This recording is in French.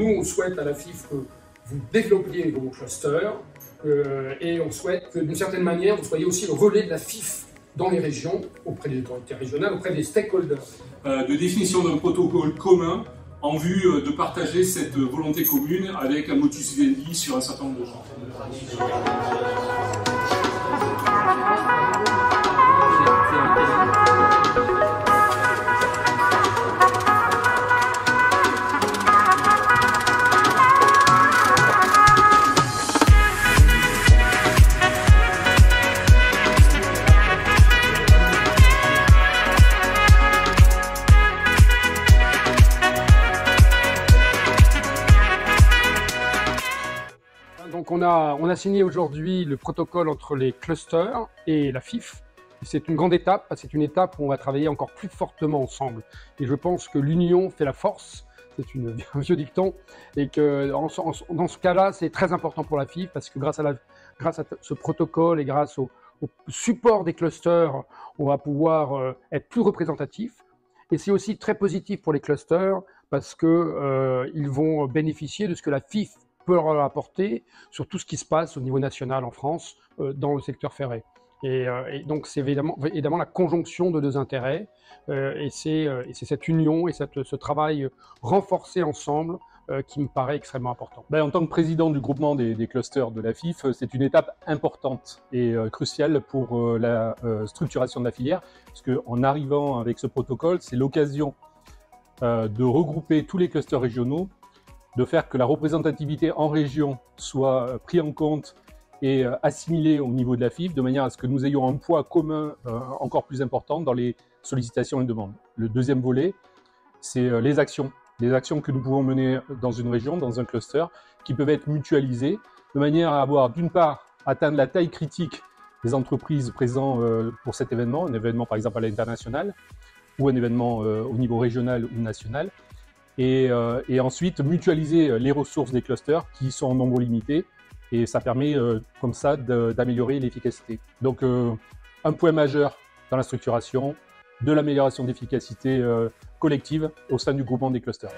nous, on souhaite à la FIF que vous développiez vos clusters et on souhaite que d'une certaine manière, vous soyez aussi le relais de la FIF dans les régions, auprès des autorités régionales, auprès des stakeholders. De définition d'un protocole commun en vue de partager cette volonté commune avec un modus vivendi sur un certain nombre de gens. Donc on a signé aujourd'hui le protocole entre les clusters et la FIF. C'est une grande étape, c'est une étape où on va travailler encore plus fortement ensemble. Et je pense que l'union fait la force, c'est un vieux dicton, et que dans ce cas-là, c'est très important pour la FIF parce que grâce à ce protocole et grâce au support des clusters, on va pouvoir être plus représentatif. Et c'est aussi très positif pour les clusters parce qu'ils vont bénéficier de ce que la FIF peut leur apporter sur tout ce qui se passe au niveau national en France dans le secteur ferré. Et donc c'est évidemment la conjonction de deux intérêts et c'est cette union et ce travail renforcé ensemble qui me paraît extrêmement important. En tant que président du groupement des clusters de la FIF, c'est une étape importante et cruciale pour la structuration de la filière, parce qu'en arrivant avec ce protocole, c'est l'occasion de regrouper tous les clusters régionaux, de faire que la représentativité en région soit prise en compte et assimilée au niveau de la FIF, de manière à ce que nous ayons un poids commun encore plus important dans les sollicitations et demandes. Le deuxième volet, c'est les actions que nous pouvons mener dans une région, dans un cluster, qui peuvent être mutualisées, de manière à avoir d'une part atteindre la taille critique des entreprises présentes pour cet événement, un événement par exemple à l'international, ou un événement au niveau régional ou national, et ensuite mutualiser les ressources des clusters qui sont en nombre limité, et ça permet comme ça d'améliorer l'efficacité. Donc un point majeur dans la structuration, de l'amélioration d'efficacité collective au sein du groupement des clusters.